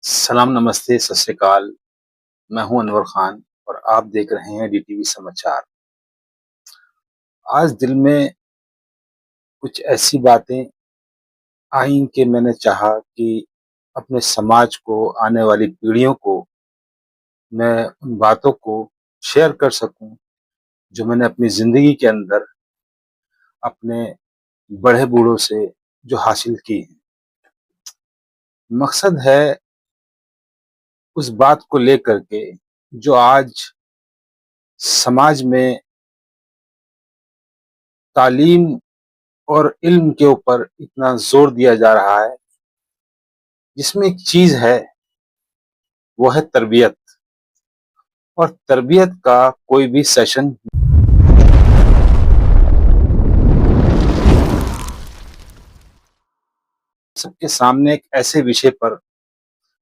सलाम, नमस्ते, सत श्री अकाल। मैं हूं अनवर खान और आप देख रहे हैं डीटीवी समाचार। आज दिल में कुछ ऐसी बातें आईं कि मैंने चाहा कि अपने समाज को, आने वाली पीढ़ियों को मैं उन बातों को शेयर कर सकूं जो मैंने अपनी ज़िंदगी के अंदर अपने बड़े बूढ़ों से जो हासिल की हैं। मकसद है उस बात को लेकर के जो आज समाज में तालीम और इल्म के ऊपर इतना जोर दिया जा रहा है, जिसमें एक चीज है, वो है तरबियत। और तरबियत का कोई भी सेशन सबके सामने एक ऐसे विषय पर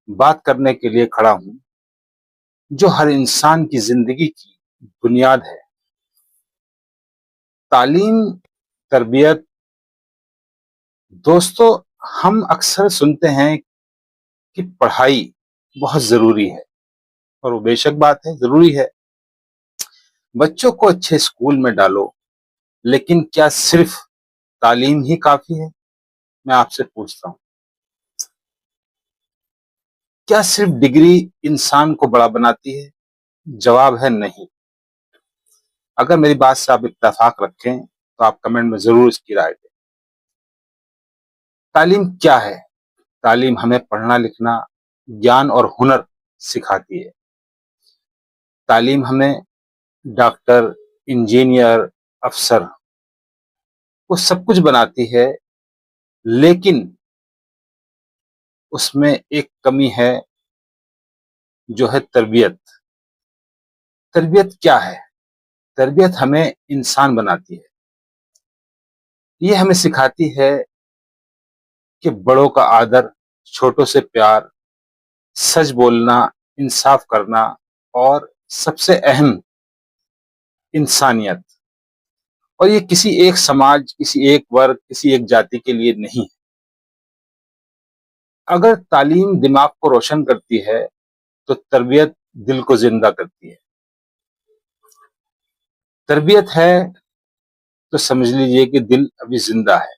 बात करने के लिए खड़ा हूं जो हर इंसान की जिंदगी की बुनियाद है। तालीम, तरबियत। दोस्तों, हम अक्सर सुनते हैं कि पढ़ाई बहुत जरूरी है, और वो बेशक बात है, जरूरी है। बच्चों को अच्छे स्कूल में डालो, लेकिन क्या सिर्फ तालीम ही काफी है? मैं आपसे पूछता हूँ, क्या सिर्फ डिग्री इंसान को बड़ा बनाती है? जवाब है नहीं। अगर मेरी बात से आप इत्तेफाक रखें तो आप कमेंट में जरूर इसकी राय दें। तालीम क्या है? तालीम हमें पढ़ना लिखना, ज्ञान और हुनर सिखाती है। तालीम हमें डॉक्टर, इंजीनियर, अफसर, वो सब कुछ बनाती है, लेकिन उसमें एक कमी है, जो है तरबियत। तरबियत क्या है? तरबियत हमें इंसान बनाती है। ये हमें सिखाती है कि बड़ों का आदर, छोटों से प्यार, सच बोलना, इंसाफ करना, और सबसे अहम, इंसानियत। और ये किसी एक समाज, किसी एक वर्ग, किसी एक जाति के लिए नहीं है। अगर तालीम दिमाग को रोशन करती है तो तरबियत दिल को जिंदा करती है। तरबियत है तो समझ लीजिए कि दिल अभी जिंदा है।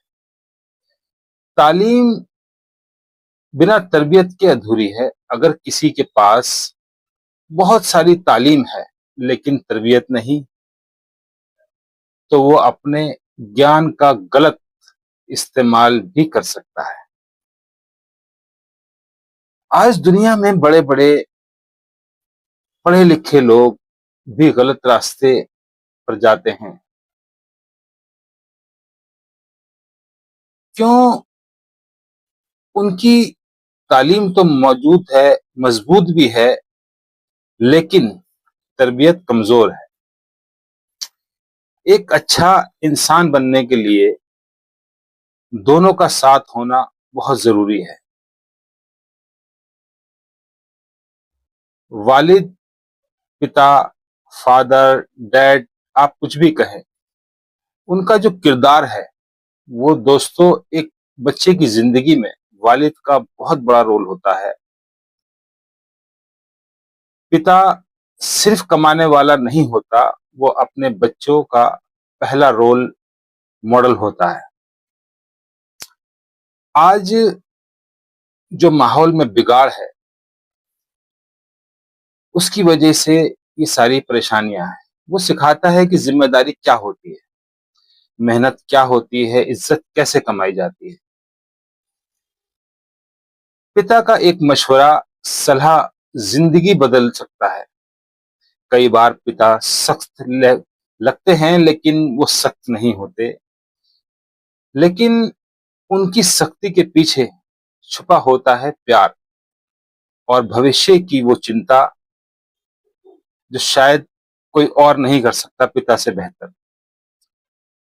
तालीम बिना तरबियत के अधूरी है। अगर किसी के पास बहुत सारी तालीम है लेकिन तरबियत नहीं, तो वो अपने ज्ञान का गलत इस्तेमाल भी कर सकता है। आज दुनिया में बड़े बड़े पढ़े लिखे लोग भी गलत रास्ते पर जाते हैं। क्यों? उनकी तालीम तो मौजूद है, मजबूत भी है, लेकिन तरबियत कमजोर है। एक अच्छा इंसान बनने के लिए दोनों का साथ होना बहुत जरूरी है। वालिद, पिता, फादर, डैड, आप कुछ भी कहें, उनका जो किरदार है, वो दोस्तों एक बच्चे की जिंदगी में वालिद का बहुत बड़ा रोल होता है। पिता सिर्फ कमाने वाला नहीं होता, वो अपने बच्चों का पहला रोल मॉडल होता है। आज जो माहौल में बिगाड़ है, उसकी वजह से ये सारी परेशानियां हैं। वो सिखाता है कि जिम्मेदारी क्या होती है, मेहनत क्या होती है, इज्जत कैसे कमाई जाती है। पिता का एक मशवरा, सलाह जिंदगी बदल सकता है। कई बार पिता सख्त लगते हैं, लेकिन वो सख्त नहीं होते। लेकिन उनकी सख्ती के पीछे छुपा होता है प्यार और भविष्य की वो चिंता, जो शायद कोई और नहीं कर सकता पिता से बेहतर।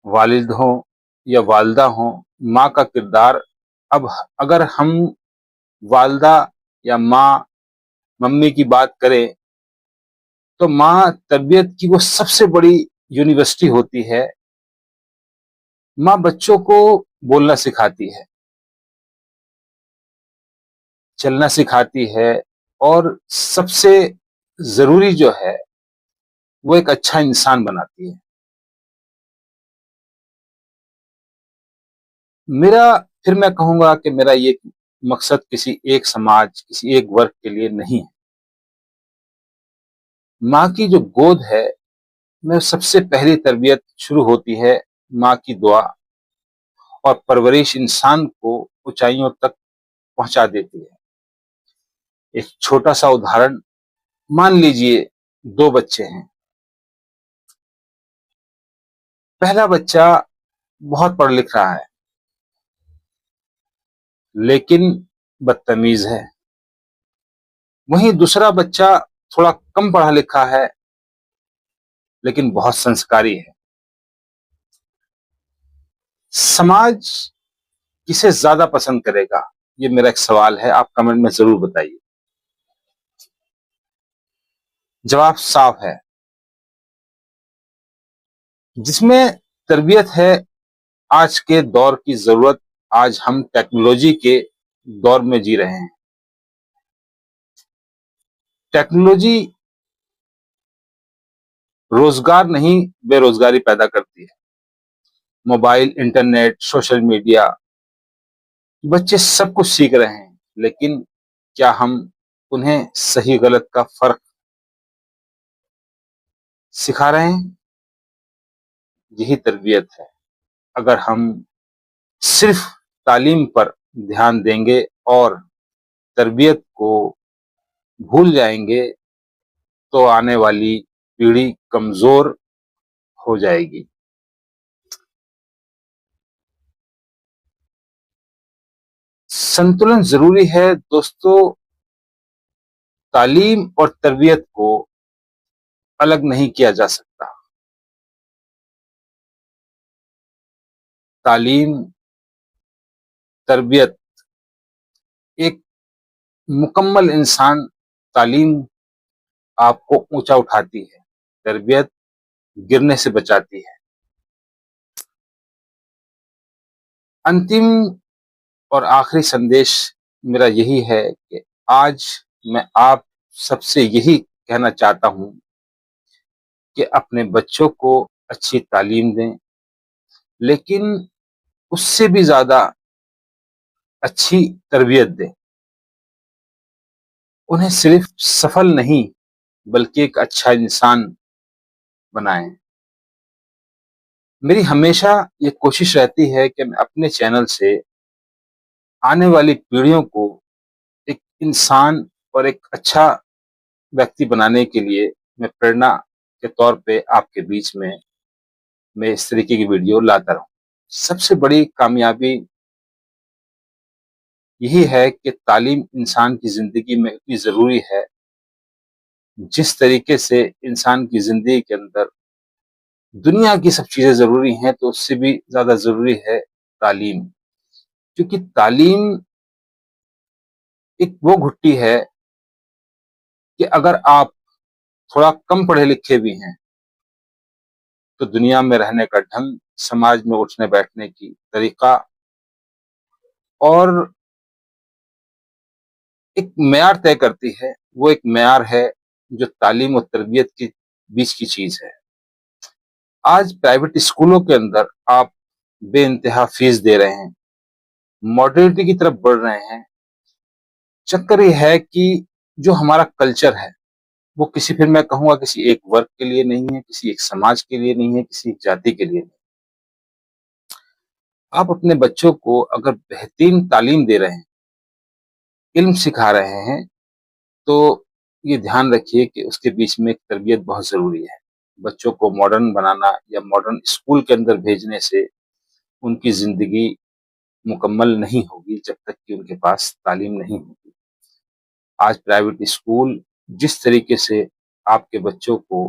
वालिद हो या वालदा हो, माँ का किरदार। अब अगर हम वालदा या माँ, मम्मी की बात करें, तो माँ तरबियत की वो सबसे बड़ी यूनिवर्सिटी होती है। माँ बच्चों को बोलना सिखाती है, चलना सिखाती है, और सबसे ज़रूरी जो है, वो एक अच्छा इंसान बनाती है। मेरा फिर मैं कहूँगा कि मेरा ये मकसद किसी एक समाज, किसी एक वर्ग के लिए नहीं है। माँ की जो गोद है, में सबसे पहली तरबियत शुरू होती है। माँ की दुआ और परवरिश इंसान को ऊंचाइयों तक पहुंचा देती है। एक छोटा सा उदाहरण, मान लीजिए दो बच्चे हैं। पहला बच्चा बहुत पढ़ लिख रहा है, लेकिन बदतमीज है। वहीं दूसरा बच्चा थोड़ा कम पढ़ा लिखा है, लेकिन बहुत संस्कारी है। समाज किसे ज्यादा पसंद करेगा, ये मेरा एक सवाल है, आप कमेंट में जरूर बताइए। जवाब साफ है। जिसमें तरबियत है, आज के दौर की जरूरत। आज हम टेक्नोलॉजी के दौर में जी रहे हैं। टेक्नोलॉजी रोजगार नहीं, बेरोजगारी पैदा करती है। मोबाइल, इंटरनेट, सोशल मीडिया, बच्चे सब कुछ सीख रहे हैं, लेकिन क्या हम उन्हें सही गलत का फर्क सिखा रहे हैं? यही तरबियत है। अगर हम सिर्फ तालीम पर ध्यान देंगे और तरबियत को भूल जाएंगे, तो आने वाली पीढ़ी कमजोर हो जाएगी। संतुलन जरूरी है दोस्तों। तालीम और तरबियत को अलग नहीं किया जा सकता। तालीम, तरबियत, एक मुकम्मल इंसान, तालीम आपको ऊंचा उठाती है, तरबियत गिरने से बचाती है। अंतिम और आखिरी संदेश मेरा यही है कि आज मैं आप सबसे यही कहना चाहता हूं कि अपने बच्चों को अच्छी तालीम दें, लेकिन उससे भी ज्यादा अच्छी तरबियत दें। उन्हें सिर्फ सफल नहीं, बल्कि एक अच्छा इंसान बनाएं। मेरी हमेशा ये कोशिश रहती है कि मैं अपने चैनल से आने वाली पीढ़ियों को एक इंसान और एक अच्छा व्यक्ति बनाने के लिए मैं प्रेरणा के तौर पे आपके बीच में मैं इस तरीके की वीडियो लाता रहूं। सबसे बड़ी कामयाबी यही है कि तालीम इंसान की जिंदगी में इतनी जरूरी है, जिस तरीके से इंसान की जिंदगी के अंदर दुनिया की सब चीजें जरूरी हैं, तो उससे भी ज्यादा जरूरी है तालीम। क्योंकि तालीम एक वो घुट्टी है कि अगर आप थोड़ा कम पढ़े लिखे भी हैं, तो दुनिया में रहने का ढंग, समाज में उठने बैठने की तरीका और एक मेयार तय करती है। वो एक मेयार है जो तालीम और तरबियत के बीच की चीज है। आज प्राइवेट स्कूलों के अंदर आप बेइंतहा फीस दे रहे हैं, मॉडर्निटी की तरफ बढ़ रहे हैं। चक्कर ये है कि जो हमारा कल्चर है, वो किसी, फिर मैं कहूंगा, किसी एक वर्ग के लिए नहीं है, किसी एक समाज के लिए नहीं है, किसी एक जाति के लिए नहीं। आप अपने बच्चों को अगर बेहतरीन तालीम दे रहे हैं, इल्म सिखा रहे हैं, तो ये ध्यान रखिए कि उसके बीच में एक तरबियत बहुत जरूरी है। बच्चों को मॉडर्न बनाना या मॉडर्न स्कूल के अंदर भेजने से उनकी जिंदगी मुकम्मल नहीं होगी, जब तक कि उनके पास तालीम नहीं होगी। आज प्राइवेट स्कूल जिस तरीके से आपके बच्चों को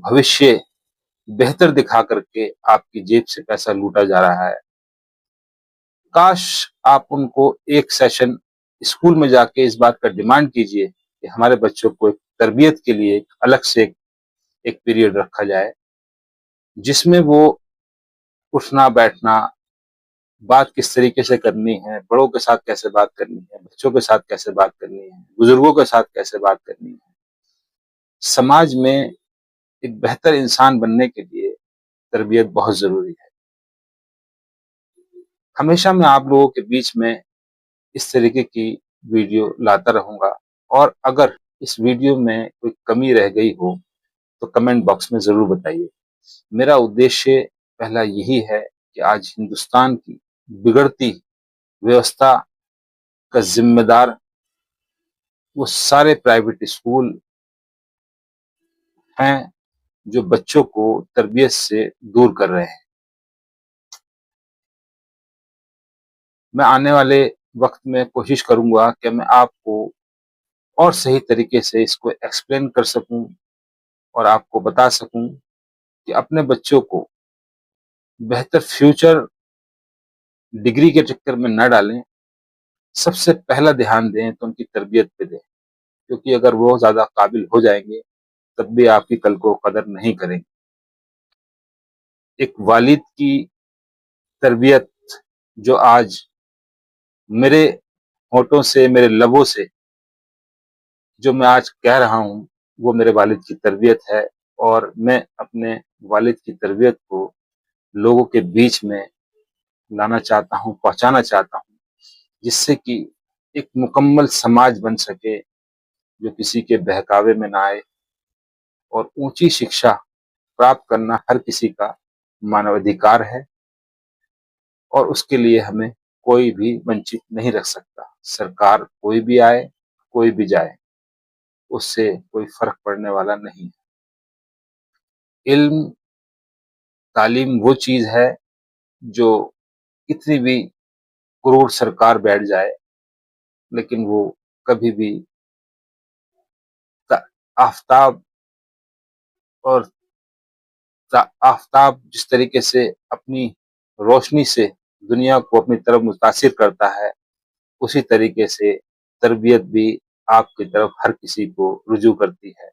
भविष्य बेहतर दिखा करके आपकी जेब से पैसा लूटा जा रहा है, काश आप उनको एक सेशन स्कूल में जाके इस बात का डिमांड कीजिए कि हमारे बच्चों को एक तरबियत के लिए अलग से एक पीरियड रखा जाए, जिसमें वो उठना बैठना, बात किस तरीके से करनी है, बड़ों के साथ कैसे बात करनी है, बच्चों के साथ कैसे बात करनी है, बुजुर्गों के साथ कैसे बात करनी है। समाज में एक बेहतर इंसान बनने के लिए तरबियत बहुत ज़रूरी है। हमेशा मैं आप लोगों के बीच में इस तरीके की वीडियो लाता रहूँगा, और अगर इस वीडियो में कोई कमी रह गई हो, तो कमेंट बॉक्स में ज़रूर बताइए। मेरा उद्देश्य पहला यही है कि आज हिंदुस्तान की बिगड़ती व्यवस्था का ज़िम्मेदार वो सारे प्राइवेट स्कूल हैं, जो बच्चों को तरबियत से दूर कर रहे हैं। मैं आने वाले वक़्त में कोशिश करूँगा कि मैं आपको और सही तरीके से इसको एक्सप्लेन कर सकूँ, और आपको बता सकूँ कि अपने बच्चों को बेहतर फ्यूचर डिग्री के चक्कर में ना डालें। सबसे पहला ध्यान दें तो उनकी तरबियत पे दें, क्योंकि अगर वो ज़्यादा काबिल हो जाएँगे, तब भी आपकी कल को कदर नहीं करेंगे। एक वालिद की तरबियत जो आज मेरे होठों से, मेरे लबों से जो मैं आज कह रहा हूँ, वो मेरे वालिद की तरबियत है, और मैं अपने वालिद की तरबियत को लोगों के बीच में लाना चाहता हूँ, पहुँचाना चाहता हूँ, जिससे कि एक मुकम्मल समाज बन सके, जो किसी के बहकावे में ना आए, और ऊँची शिक्षा प्राप्त करना हर किसी का मानवाधिकार है, और उसके लिए हमें कोई भी वंचित नहीं रख सकता। सरकार कोई भी आए, कोई भी जाए, उससे कोई फ़र्क पड़ने वाला नहीं है। इल्म, तालीम वो चीज़ है जो कितनी भी क्रूर सरकार बैठ जाए, लेकिन वो कभी भी त आफ़ताब और आफ़ताब जिस तरीके से अपनी रोशनी से दुनिया को अपनी तरफ मुतासिर करता है, उसी तरीके से तरबियत भी आपकी तरफ हर किसी को रुजू करती है।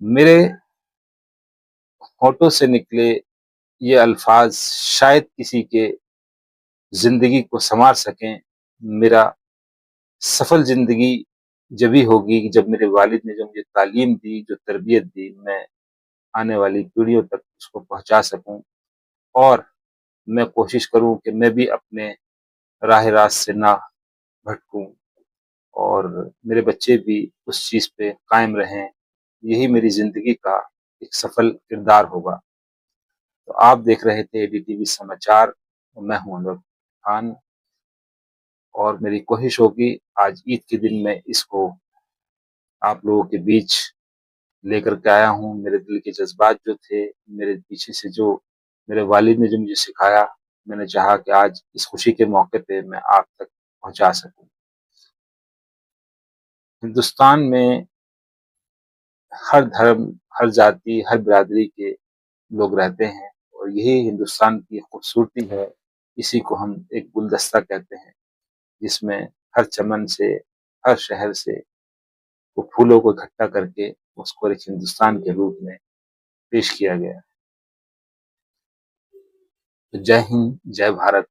मेरे होठों से निकले ये अल्फाज शायद किसी के ज़िंदगी को सँवार सकें। मेरा सफल ज़िंदगी जभी होगी जब मेरे वालिद ने जो मुझे तालीम दी, जो तरबियत दी, मैं आने वाली पीढ़ियों तक उसको पहुँचा सकूँ, और मैं कोशिश करूँ कि मैं भी अपने राह रास्त से ना भटकूँ, और मेरे बच्चे भी उस चीज़ पे कायम रहें। यही मेरी ज़िंदगी का एक सफल किरदार होगा। तो आप देख रहे थे एडीटीवी समाचार, और मैं हूँ अनवर खान, और मेरी कोशिश होगी आज ईद के दिन मैं इसको आप लोगों के बीच लेकर के आया हूँ। मेरे दिल के जज़्बात जो थे, मेरे पीछे से जो मेरे वालिद ने जो मुझे सिखाया, मैंने चाहा कि आज इस खुशी के मौके पे मैं आप तक पहुँचा सकूँ। हिंदुस्तान में हर धर्म, हर जाति, हर बिरादरी के लोग रहते हैं, और यही हिंदुस्तान की खूबसूरती है। इसी को हम एक गुलदस्ता कहते हैं, जिसमें हर चमन से, हर शहर से वो फूलों को इकट्ठा करके उसको एक हिंदुस्तान के रूप में पेश किया गया। तो जय हिंद, जय भारत।